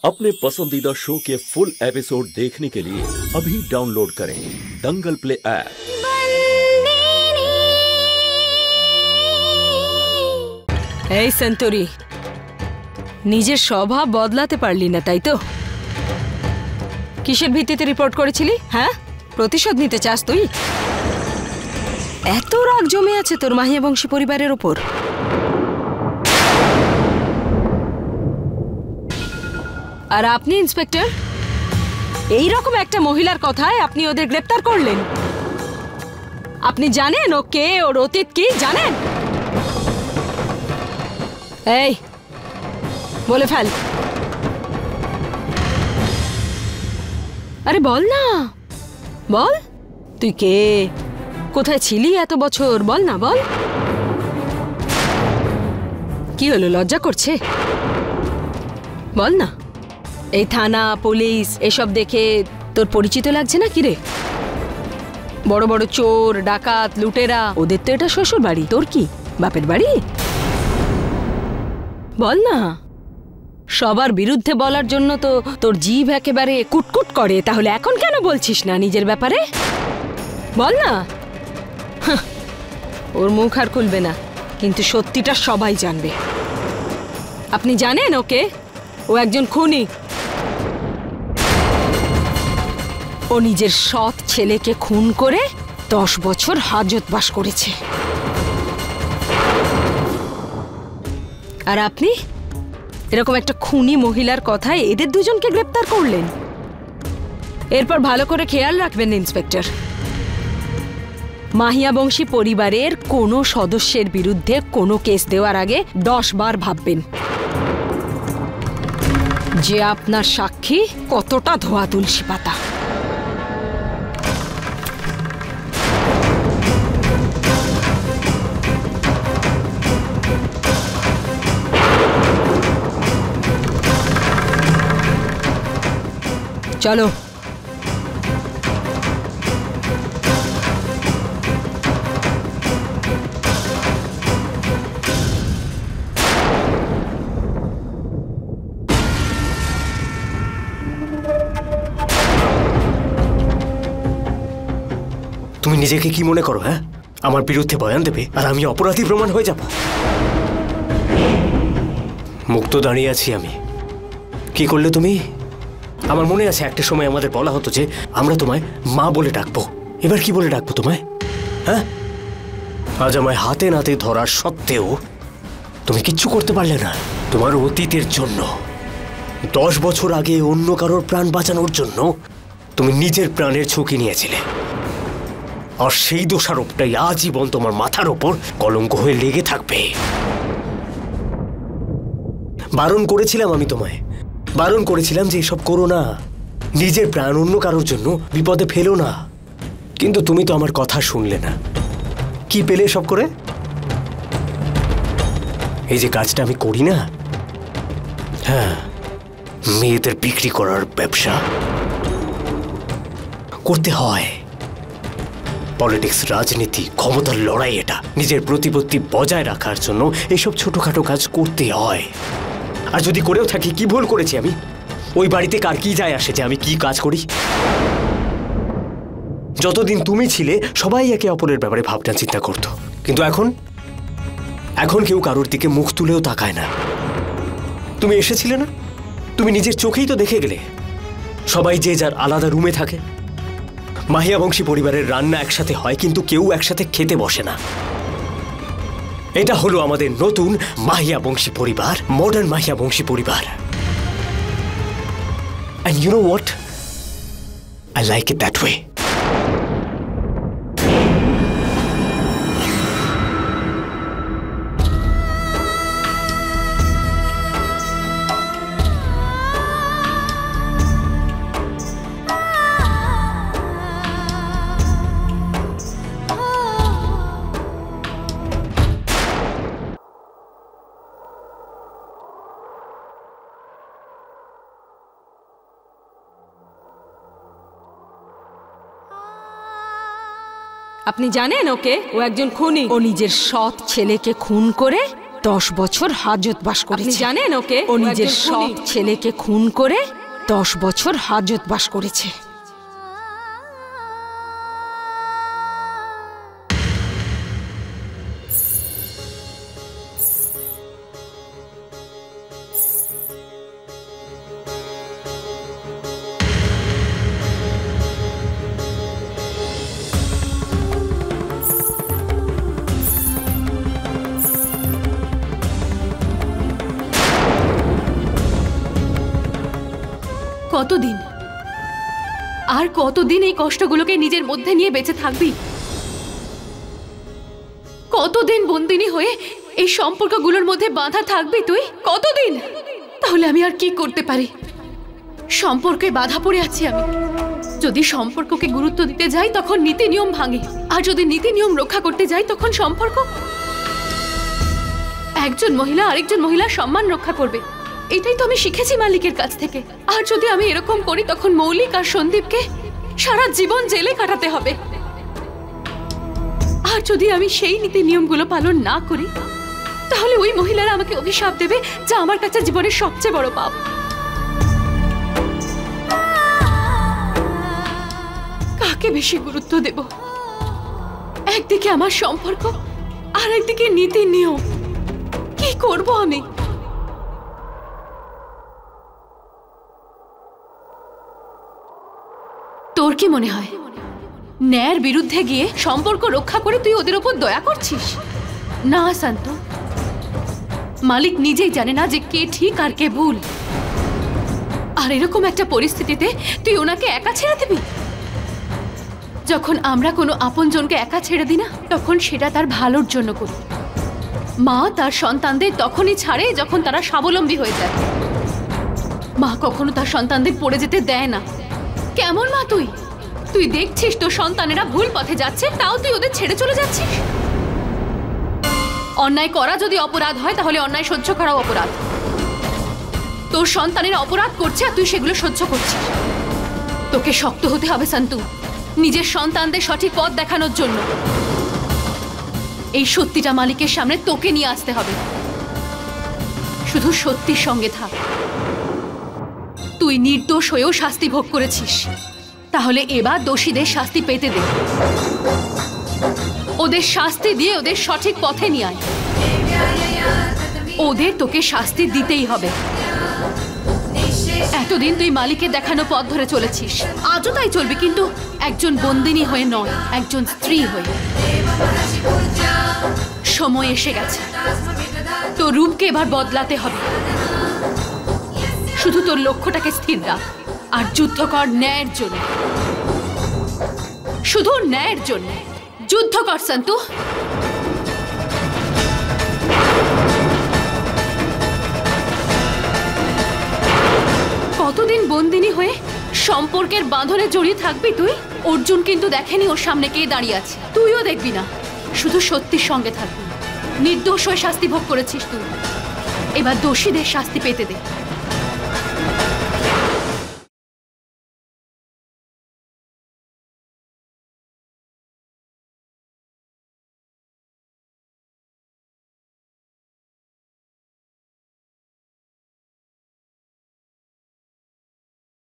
अपने पसंदीदा शो के फुल एपिसोड देखने के लिए अभी डाउनलोड करें दंगल प्ले ऐप। এই সেন্তুরি, নিজের স্বভাব বদলাতে পারলি না তাই তো? কিসের ভিত্তিতে রিপোর্ট করেছিলি? হ্যাঁ, প্রতিশোধ নিতে চাস তুই? এত রাগ জমে আছে তোর মাহিয়া বংশী পরিবারের ওপর? আর আপনি ইন্সপেক্টর, এই রকম একটা মহিলার কথায় আপনি ওদের গ্রেফতার করলেন? আপনি জানেন ও কে, ওর অতীত কি জানেন? এই বলে ফেল। আরে বল না, বল তুই কে, কোথায় ছিলি এত বছর, বল না বল। কি হলো, লজ্জা করছে? বল না। এই থানা পুলিশ এসব দেখে তোর পরিচিত লাগছে না? কিরে, বড় বড় চোর ডাকাত লুটেরা, ওদের তো এটা শ্বশুর বাড়ি, তোর কি বাপের বাড়ি? বল না। সবার বিরুদ্ধে বলার জন্য তো তোর জিভ একেবারে কুটকুট করে, তাহলে এখন কেন বলছিস না নিজের ব্যাপারে? বল না। ওর মুখ আর খুলবে না, কিন্তু সত্যিটা সবাই জানবে। আপনি জানেন ওকে? ও একজন খুনি। ও নিজের সৎ ছেলেকে খুন করে 10 বছর হাজতবাস করেছে। আর আপনি এরকম একটা খুনি মহিলার কথায় এদের দুজনকে গ্রেফতার করলেন। এরপর ভালো করে খেয়াল রাখবেন ইন্সপেক্টর, মাহিয়া বংশী পরিবারের কোনো সদস্যের বিরুদ্ধে কোনো কেস দেওয়ার আগে 10 বার ভাববেন যে আপনার সাক্ষী কতটা ধোয়া তুলসী পাতা। চলো। তুমি নিজেকে কি মনে করো? হ্যাঁ, আমার বিরুদ্ধে বয়ান দেবে আর আমি অপরাধী প্রমাণ হয়ে যাব? মুক্ত দাঁড়িয়ে আছি আমি। কি করলে তুমি? আমার মনে আছে একটা সময় আমাদের বলা হতো যে আমরা তোমায় মা বলে ডাকবো। এবার কি বলে ডাকবো তোমায়? হ্যাঁ, আজ আমায় হাতে নাতে ধরার সত্ত্বেও তুমি কিচ্ছু করতে পারলে না। তোমার অতীতের জন্য 10 বছর আগে অন্য কারোর প্রাণ বাঁচানোর জন্য তুমি নিজের প্রাণের ঝুঁকি নিয়েছিলে, আর সেই দোষারোপটাই আজীবন তোমার মাথার ওপর কলঙ্ক হয়ে লেগে থাকবে। বারণ করেছিলাম আমি তোমায়, বারণ করেছিলাম যে এসব করো না, নিজের প্রাণ অন্য কারোর জন্য বিপদে ফেলো না, কিন্তু তুমি তো আমার কথা শুনলে না। কি পেলে সব করে? এই যে কাজটা আমি করি না, হ্যাঁ, মেয়েদের বিক্রি করার ব্যবসা করতে হয়। পলিটিক্স, রাজনীতি, ক্ষমতার লড়াই, এটা নিজের প্রতিপত্তি বজায় রাখার জন্য এইসব ছোটখাটো কাজ করতে হয়। আর যদি করেও থাকি, কি ভুল করেছি আমি? ওই বাড়িতে কার কি যায় আসে যে আমি কি কাজ করি? যতদিন তুমি ছিলে সবাই একে অপরের ব্যাপারে ভাবনা চিন্তা করত, কিন্তু এখন কেউ কারোর দিকে মুখ তুলেও তাকায় না। তুমি এসেছিলে না, তুমি নিজের চোখেই তো দেখে গেলে সবাই যে যার আলাদা রুমে থাকে। মাহিয়া বংশী পরিবারের রান্না একসাথে হয়, কিন্তু কেউ একসাথে খেতে বসে না। এটা হলো আমাদের নতুন মাহিয়া বংশী পরিবার, মডার্ন মাহিয়া বংশী পরিবার। And you know what? I like it that way. আপনি জানেন ওকে? ও একজন খুনি। ও নিজের সৎ ছেলেকে খুন করে 10 বছর হাজতবাস করেছে। আপনি জানেন ওকে? ও ও নিজের একজন সব খুনি। ছেলেকে খুন করে 10 বছর হাজতবাস করেছে। কতদিন আর কতদিন এই কষ্টগুলোকে নিজের মধ্যে নিয়ে বেঁচে থাকবি? কতদিন বন্দিনী হয়ে এই সম্পর্কগুলোর মধ্যে বাঁধা থাকবি তুই? কতদিন? তাহলে আমি আর কি করতে পারি? সম্পর্কে বাধা পড়ে আছি আমি। যদি সম্পর্ককে গুরুত্ব দিতে যাই তখন নীতি নিয়ম ভাঙে, আর যদি নীতি নিয়ম রক্ষা করতে যাই তখন সম্পর্ক। একজন মহিলা আরেকজন মহিলার সম্মান রক্ষা করবে, এটাই তো আমি শিখেছি মালিকের কাছ থেকে। আর যদি আমি এরকম করি তখন মৌলিক আর সন্দীপকে সারা জীবন জেলে কাটাতে হবে। আর যদি আমি সেই নীতি নিয়মগুলো পালন না করি তাহলে ওই মহিলারা আমাকে অভিশাপ দেবে, যা আমার কাছে জীবনের সবচেয়ে বড় পাপ। কাকে বেশি গুরুত্ব দেব? একদিকে আমার সম্পর্ক আর একদিকে নীতি নিয়ম। কি করব আমি? তোর কি মনে হয় ন্যায়ের বিরুদ্ধে গিয়ে সম্পর্ক রক্ষা করে তুই ওদের উপর দয়া করছিস? না শান্ত, মালিক নিজেই জানে না যে কে ঠিক আর কে ভুল। আর এরকম একটা পরিস্থিতিতে তুই ওনাকে একা ছেড়ে দিবি? যখন আমরা কোনো আপনজনকে একা ছেড়ে দিই না, তখন সেটা তার ভালোর জন্য করি। মা তার সন্তানদের তখনই ছাড়ে যখন তারা স্বাবলম্বী হয়ে যায়। মা কখনো তার সন্তানদের পড়ে যেতে দেয় না। কেমন মা তুই? তুই দেখছিস তোর সন্তানেরা ভুল পথে যাচ্ছে, তাও তুই ওদের ছেড়ে চলে যাচ্ছিস। অন্যায় করা যদি অপরাধ হয় তাহলে অন্যায় সহ্য করাও অপরাধ। তোর সন্তানেরা অপরাধ করছে আর তুই সেগুলো সহ্য করছিস। তোকে শক্ত হতে হবে সন্তু, নিজের সন্তানদের সঠিক পথ দেখানোর জন্য। এই সত্যিটা মালিকের সামনে তোকে নিয়ে আসতে হবে। শুধু সত্যির সঙ্গে থাক। তুই নির্দোষ হয়েও শাস্তি ভোগ করেছিস, তাহলে এবার দোষীদের শাস্তি পেতে দে। ওদের শাস্তি দিয়ে ওদের সঠিক পথে নিয়ে আয়। ওদের তোকে শাস্তি দিতেই হবে। এতদিন তুই মালিকের দেখানো পথ ধরে চলেছিস, আজও তাই চলবি, কিন্তু একজন বন্দিনী হয়ে নয়, একজন স্ত্রী হয়ে। সময় এসে গেছে, তোর রূপকে এবার বদলাতে হবে। শুধু তোর লক্ষ্যটাকে স্থির রাখ আর যুদ্ধ কর ন্যায়ের জন্য। শুধু ন্যায়ের জন্য যুদ্ধ কর সন্তু। কতদিন বন্দিনী হয়ে সম্পর্কের বাঁধনে জড়িয়ে থাকবি তুই? অর্জুন কিন্তু দেখেনি ওর সামনে কে দাঁড়িয়ে আছে, তুইও দেখবি না। শুধু সত্যির সঙ্গে থাকবি। নির্দোষ হয়ে শাস্তি ভোগ করেছিস তুই, এবার দোষীদের শাস্তি পেতে দে।